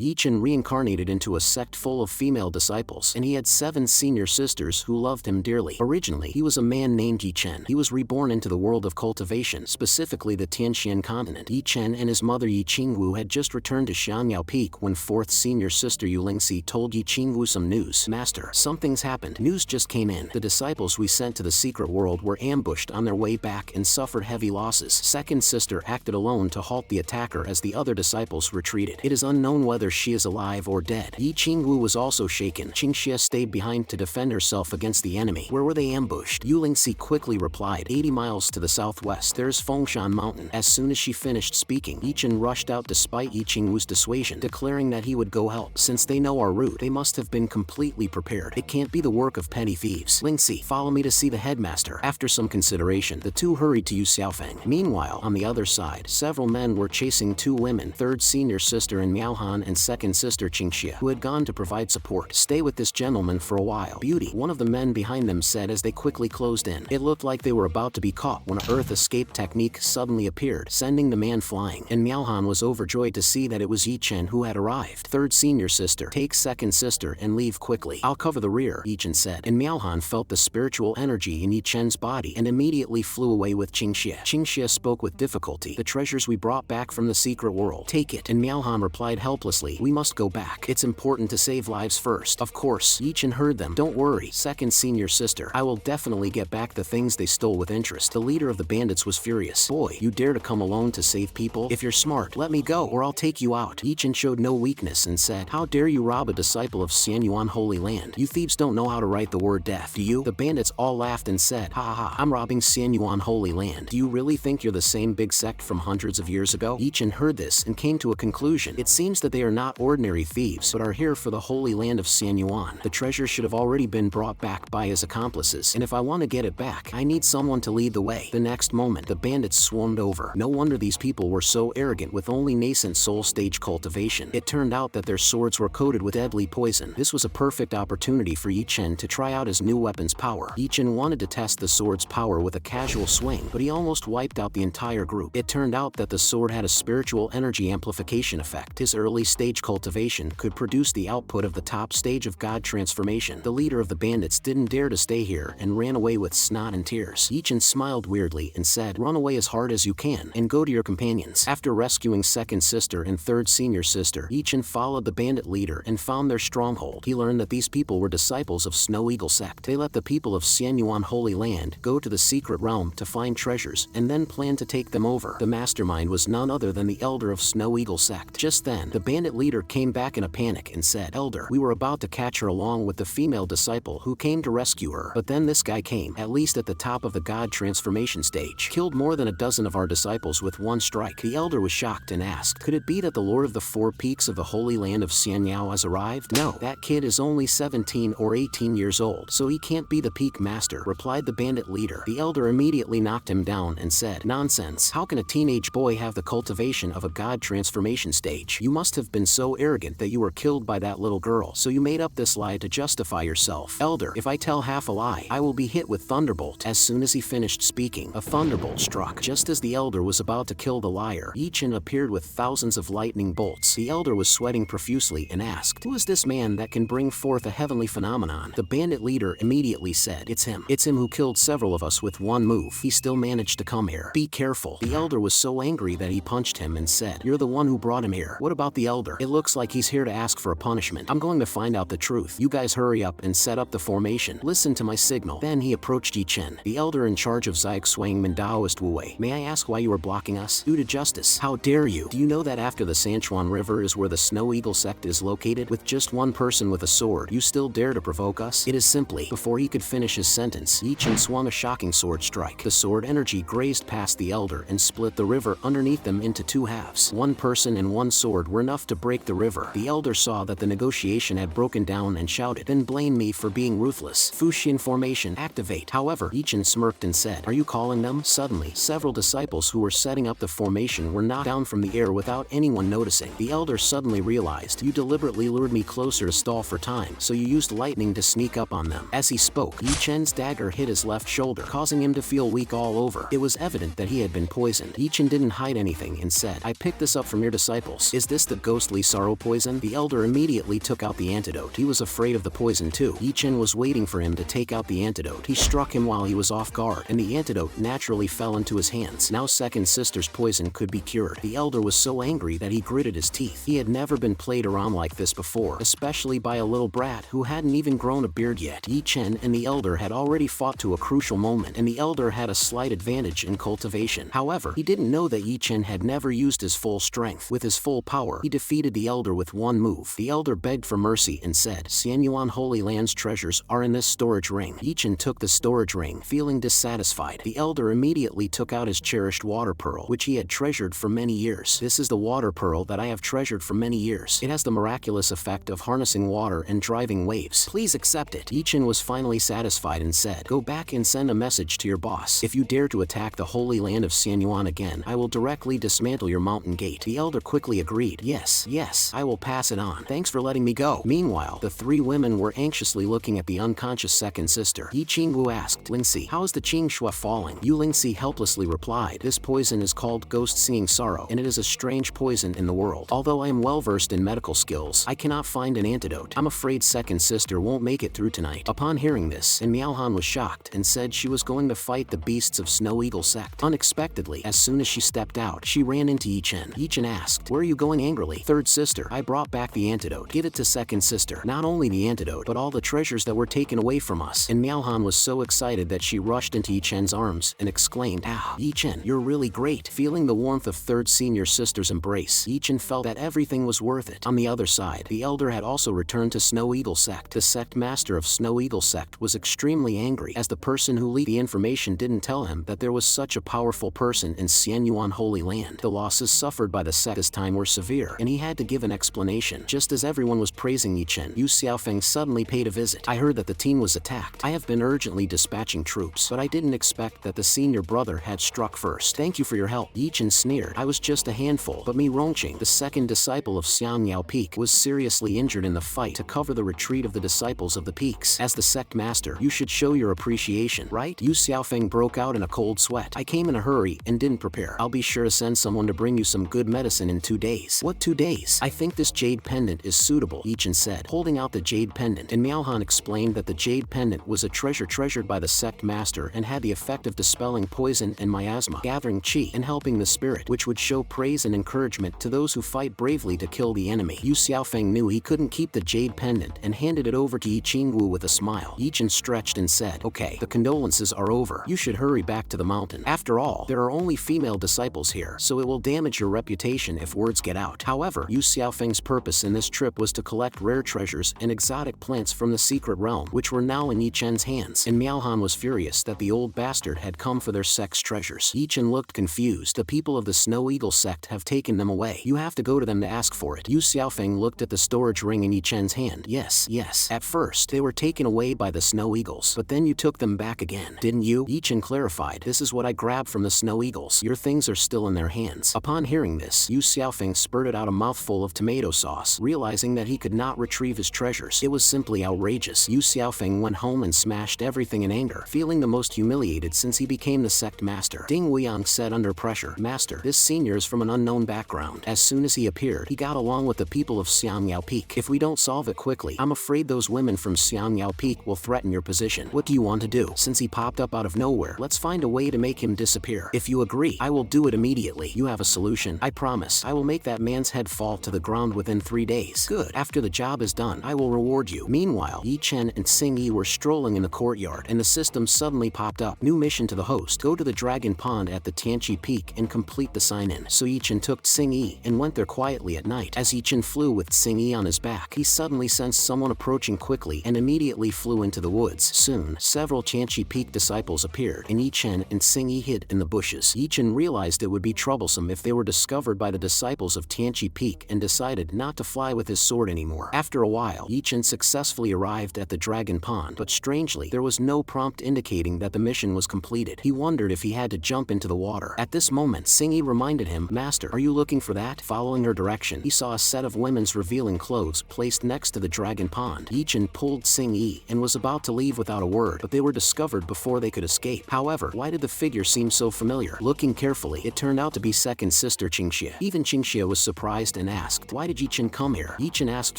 Yi Chen reincarnated into a sect full of female disciples, and he had 7 senior sisters who loved him dearly. Originally, he was a man named Yi Chen. He was reborn into the world of cultivation, specifically the Tianxian continent. Yi Chen and his mother Yi Qingwu had just returned to Xianyao Peak when 4th senior sister Yu Lingxi told Yi Qingwu some news. Master, something's happened. News just came in. The disciples we sent to the secret world were ambushed on their way back and suffered heavy losses. Second sister acted alone to halt the attacker as the other disciples retreated. It is unknown whether she is alive or dead. Yi Qingwu was also shaken. Qingxia stayed behind to defend herself against the enemy. Where were they ambushed? Yu Lingxi quickly replied, 80 miles to the southwest. There's Fengshan Mountain. As soon as she finished speaking, Yi Chen rushed out despite Yi Qingwu's dissuasion, declaring that he would go help. Since they know our route, they must have been completely prepared. It can't be the work of petty thieves. Lingxi, follow me to see the headmaster. After some consideration, the two hurried to Yu Xiaofeng. Meanwhile, on the other side, several men were chasing 2 women, 3rd senior sister in Miaohan and 2nd sister Qingxia, who had gone to provide support. Stay with this gentleman for a while. Beauty, one of the men behind them said as they quickly closed in. It looked like they were about to be caught when a earth escape technique suddenly appeared, sending the man flying, and Miaohan was overjoyed to see that it was Yi Chen who had arrived. 3rd senior sister, take 2nd sister and leave quickly. I'll cover the rear, Yi Chen said, and Miaohan felt the spiritual energy in Yi Chen's body and immediately flew away with Qingxia. Qingxia spoke with difficulty. The treasures we brought back from the secret world. Take it. And Miaohan replied helplessly, we must go back. It's important to save lives first. Of course. Yi Chen heard them. Don't worry. 2nd senior sister, I will definitely get back the things they stole with interest. The leader of the bandits was furious. Boy, you dare to come alone to save people? If you're smart, let me go or I'll take you out. Yi Chen showed no weakness and said, how dare you rob a disciple of Xianyuan Holy Land? You thieves don't know how to write the word death, do you? The bandits all laughed and said, ha ha ha, I'm robbing Xianyuan Holy Land. Do you really think you're the same big sect from hundreds of years ago? Yi Chen heard this and came to a conclusion. It seems that they are not ordinary thieves, but are here for the Holy Land of Xianyuan. The treasure should have already been brought back by his accomplices, and if I want to get it back, I need someone to lead the way. The next moment, the bandits swarmed over. No wonder these people were so arrogant with only nascent soul stage cultivation. It turned out that their swords were coated with deadly poison. This was a perfect opportunity for Yi Chen to try out his new weapon's power. Yi Chen wanted to test the sword's power with a casual swing, but he almost wiped out the entire group. It turned out that the sword had a spiritual energy amplification effect. His early stage cultivation could produce the output of the top stage of God transformation. The leader of the bandits didn't dare to stay here and ran away with snot and tears. Yi Chen smiled weirdly and said, run away as hard as you can and go to your companions. After rescuing 2nd sister and 3rd senior sister, Yi Chen followed the bandit leader and found their stronghold. He learned that these people were disciples of Snow Eagle sect. They let the people of Xianyuan Holy Land go to the secret realm to find treasures and then plan to take them over. The mastermind was none other than the elder of Snow Eagle sect. Just then, the bandit leader came back in a panic and said, Elder, we were about to catch her along with the female disciple who came to rescue her, but then this guy came, at least at the top of the God transformation stage, killed more than a dozen of our disciples with one strike. The elder was shocked and asked, could it be that the Lord of the 4 Peaks of the Holy Land of Xianyao has arrived? No, that kid is only 17 or 18 years old, so he can't be the peak master, replied the bandit leader. The elder immediately knocked him down and said, nonsense, how can a teenage boy have the cultivation of a God transformation stage? You must have been so arrogant that you were killed by that little girl, so you made up this lie to justify yourself. Elder, if I tell half a lie, I will be hit with thunderbolt. As soon as he finished speaking, a thunderbolt struck. Just as the elder was about to kill the liar, Yi Chen appeared with thousands of lightning bolts. The elder was sweating profusely and asked, who is this man that can bring forth a heavenly phenomenon? The bandit leader immediately said, it's him. It's him who killed several of us with one move. He still managed to come here. Be careful. The elder was so angry that he punched him and said, you're the one who brought him here. What about the elder? It looks like he's here to ask for a punishment. I'm going to find out the truth. You guys hurry up and set up the formation. Listen to my signal. Then he approached Yi Chen, the elder in charge of Xiaoxuang Daoist Wu Wei. May I ask why you are blocking us? Due to justice. How dare you? Do you know that after the Sanchuan River is where the Snow Eagle sect is located? With just one person with a sword, you still dare to provoke us? It is simply. Before he could finish his sentence, Yi Chen swung a shocking sword strike. The sword energy grazed past the elder and split the river underneath them into 2 halves. One person and one sword were enough to break the river. The elder saw that the negotiation had broken down and shouted, then blame me for being ruthless. Fuxian formation, activate. However, Yi Chen smirked and said, are you calling them? Suddenly, several disciples who were setting up the formation were knocked down from the air without anyone noticing. The elder suddenly realized, you deliberately lured me closer to stall for time, so you used lightning to sneak up on them. As he spoke, Yi Chen's dagger hit his left shoulder, causing him to feel weak all over. It was evident that he had been poisoned. Yi Chen didn't hide anything and said, I picked this up from your disciples. Is this the ghost ghostly sorrow poison? The elder immediately took out the antidote. He was afraid of the poison too. Yi Chen was waiting for him to take out the antidote. He struck him while he was off guard, and the antidote naturally fell into his hands. Now second sister's poison could be cured. The elder was so angry that he gritted his teeth. He had never been played around like this before, especially by a little brat who hadn't even grown a beard yet. Yi Chen and the elder had already fought to a crucial moment, and the elder had a slight advantage in cultivation. However, he didn't know that Yi Chen had never used his full strength. With his full power, he defeated the elder with one move. The elder begged for mercy and said, Xianyuan Holy Land's treasures are in this storage ring. Yi Chen took the storage ring, feeling dissatisfied. The elder immediately took out his cherished water pearl, which he had treasured for many years. This is the water pearl that I have treasured for many years. It has the miraculous effect of harnessing water and driving waves. Please accept it. Yi Chen was finally satisfied and said, go back and send a message to your boss. If you dare to attack the holy land of Xianyuan again, I will directly dismantle your mountain gate. The elder quickly agreed. Yes, I will pass it on. Thanks for letting me go. Meanwhile, the three women were anxiously looking at the unconscious second sister. Yi Qingwu asked, Lingxi, how is the Qingxue falling? Yu Lingxi helplessly replied, this poison is called ghost seeing sorrow, and it is a strange poison in the world. Although I am well versed in medical skills, I cannot find an antidote. I'm afraid second sister won't make it through tonight. Upon hearing this, and Miaohan was shocked and said she was going to fight the beasts of Snow Eagle sect. Unexpectedly, as soon as she stepped out, she ran into Yi Chen. Yi Chen asked, where are you going angrily? Third sister, I brought back the antidote. Give it to second sister. Not only the antidote, but all the treasures that were taken away from us. And Miaohan was so excited that she rushed into Yi Chen's arms and exclaimed, ah, Yi Chen, you're really great. Feeling the warmth of third senior sister's embrace, Yi Chen felt that everything was worth it. On the other side, the elder had also returned to Snow Eagle sect. The sect master of Snow Eagle sect was extremely angry, as the person who leaked the information didn't tell him that there was such a powerful person in Xianyuan Holy Land. The losses suffered by the sect this time were severe, and he had to give an explanation. Just as everyone was praising Yi Chen, Yu Xiaofeng suddenly paid a visit. I heard that the team was attacked. I have been urgently dispatching troops, but I didn't expect that the senior brother had struck first. Thank you for your help. Yi Chen sneered. I was just a handful, but Mi Rongqing, the second disciple of Xiang Yao Peak, was seriously injured in the fight. To cover the retreat of the disciples of the peaks, as the sect master, you should show your appreciation, right? Yu Xiaofeng broke out in a cold sweat. I came in a hurry and didn't prepare. I'll be sure to send someone to bring you some good medicine in 2 days. What 2 days? I think this jade pendant is suitable, Yi Chen said, holding out the jade pendant, and Miaohan explained that the jade pendant was a treasure treasured by the sect master and had the effect of dispelling poison and miasma, gathering qi, and helping the spirit, which would show praise and encouragement to those who fight bravely to kill the enemy. Yu Xiaofeng knew he couldn't keep the jade pendant and handed it over to Yi Qingwu with a smile. Yi Chen stretched and said, okay, the condolences are over. You should hurry back to the mountain. After all, there are only female disciples here, so it will damage your reputation if words get out. However, Yu Xiaofeng's purpose in this trip was to collect rare treasures and exotic plants from the secret realm, which were now in Yi Chen's hands, and Miaohan was furious that the old bastard had come for their sect's treasures. Yi Chen looked confused. The people of the Snow Eagle sect have taken them away. You have to go to them to ask for it. Yu Xiaofeng looked at the storage ring in Yi Chen's hand. Yes. At first, they were taken away by the Snow Eagles, but then you took them back again, didn't you? Yi Chen clarified. This is what I grabbed from the Snow Eagles. Your things are still in their hands. Upon hearing this, Yu Xiaofeng spurted out a mouthful of tomato sauce, realizing that he could not retrieve his treasures. It was simply outrageous. Yu Xiaofeng went home and smashed everything in anger, feeling the most humiliated since he became the sect master. Ding Weiyang said under pressure, Master, this senior is from an unknown background. As soon as he appeared, he got along with the people of Xiang Yao Peak. If we don't solve it quickly, I'm afraid those women from Xiang Yao Peak will threaten your position. What do you want to do? Since he popped up out of nowhere, let's find a way to make him disappear. If you agree, I will do it immediately. You have a solution? I promise. I will make that man's head fall to the ground within 3 days. Good. After the job is done, I will reward you. Meanwhile, Yi Chen and Xing Yi were strolling in the courtyard, and the system suddenly popped up. New mission to the host. Go to the Dragon Pond at the Tianqi Peak and complete the sign-in. So Yi Chen took Xing Yi and went there quietly at night. As Yi Chen flew with Xing Yi on his back, he suddenly sensed someone approaching quickly and immediately flew into the woods. Soon, several Tianqi Peak disciples appeared, and Yi Chen and Xing Yi hid in the bushes. Yi Chen realized it would be troublesome if they were discovered by the disciples of Tianqi Peak and decided not to fly with his sword anymore. After a while, Yi Chen successfully arrived at the Dragon Pond, but strangely, there was no prompt indicating that the mission was completed. He wondered if he had to jump into the water. At this moment, Xing Yi reminded him, Master, are you looking for that? Following her direction, he saw a set of women's revealing clothes placed next to the Dragon Pond. Yi Chen pulled Xing Yi and was about to leave without a word, but they were discovered before they could escape. However, why did the figure seem so familiar? Looking carefully, it turned out to be second sister Qingxie. Even Qingxie was surprised and asked, "Why did Yi-chan come here?" Yi-chan asked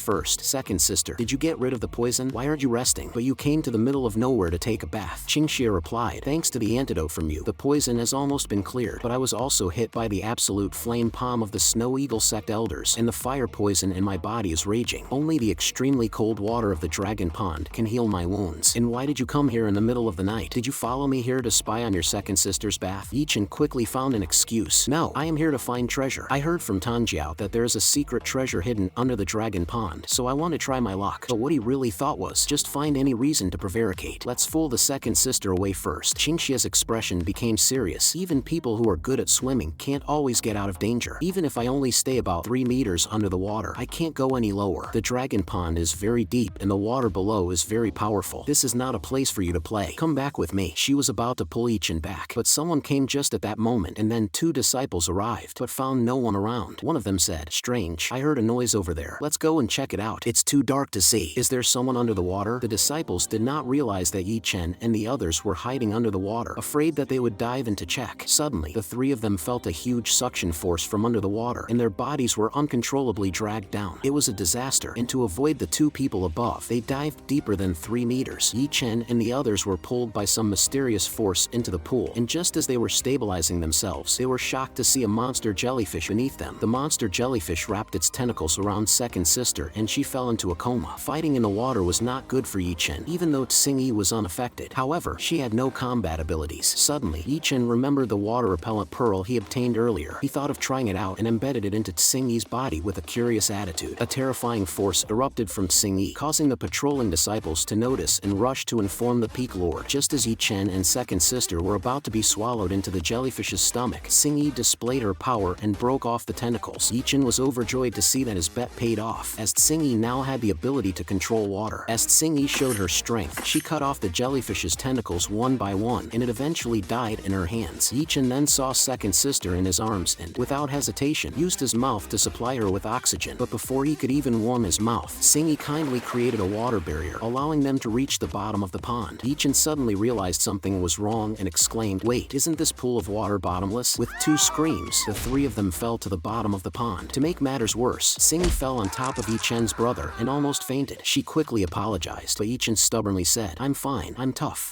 first, "Second sister, did you get rid of the poison? Why aren't you resting? But you came to the middle of nowhere to take a bath." Qingxia replied, "Thanks to the antidote from you, the poison has almost been cleared, but I was also hit by the absolute flame palm of the Snow Eagle sect elders, and the fire poison in my body is raging. Only the extremely cold water of the dragon pond can heal my wounds. And why did you come here in the middle of the night? Did you follow me here to spy on your second sister's bath?" Yi-chan quickly found an excuse. "No, I am here to find treasure. I heard from Tanjiao that there is a secret treasure hidden under the dragon pond, so I want to try my luck." But what he really thought was, just find any reason to prevaricate. Let's fool the second sister away first. Qingxia's expression became serious. Even people who are good at swimming can't always get out of danger. Even if I only stay about 3 meters under the water, I can't go any lower. The dragon pond is very deep and the water below is very powerful. This is not a place for you to play. Come back with me. She was about to pull Yi-chan back, but someone came just at that moment, and then 2 disciples arrived, but found no one around. One of them said, "Strange, I heard a noise over there. Let's go and check it out. It's too dark to see. Is there someone under the water?" The disciples did not realize that Yi-chan and the others were hiding under the water, afraid that they would dive in to check. Suddenly, the 3 of them felt a huge suction force from under the water, and their bodies were uncontrollably dragged down. It was a disaster, and to avoid the 2 people above, they dived deeper than 3 meters. Yi-chan and the others were pulled by some mysterious force into the pool, and just as they were stabilizing themselves, they were shocked to see a monster jellyfish beneath them. The monster jellyfish wrapped its tentacles around second sister, and she fell into a coma. Fighting in the water was not good for Yi-chan, even though Tsing-yi was unaffected. However, she had no combat abilities. Suddenly, Yi-chan remembered the water repellent pearl he obtained earlier. He thought of trying it out and embedded it into Tsing-yi's body with a curious attitude. A terrifying force erupted from Tsing-yi, causing the patrolling disciples to notice and rush to inform the Peak Lord. Just as Yi-chan and second sister were about to be swallowed into the jellyfish's stomach, Tsing-yi displayed her power and broke off the tentacles. Yi-chan was overjoyed to see that his bet paid off, as Tsing-yi now had the ability to control water. As Tsing-yi showed her strength, she cut off the jellyfish's tentacles one by one, and it eventually died in her hands. Yi-chan then saw second sister in his arms and, without hesitation, used his mouth to supply her with oxygen. But before he could even warm his mouth, Tsing-yi kindly created a water barrier, allowing them to reach the bottom of the pond. Yi-chan suddenly realized something was wrong and exclaimed, "Wait, isn't this pool of water bottomless?" With 2 screams, the 3 of them fell to the bottom of the pond. To make matters worse, Tsing-yi fell on top of Yi-chan's brother and almost fainted. She quickly apologized, but Yi-chan stubbornly said, "I'm fine, I'm tough."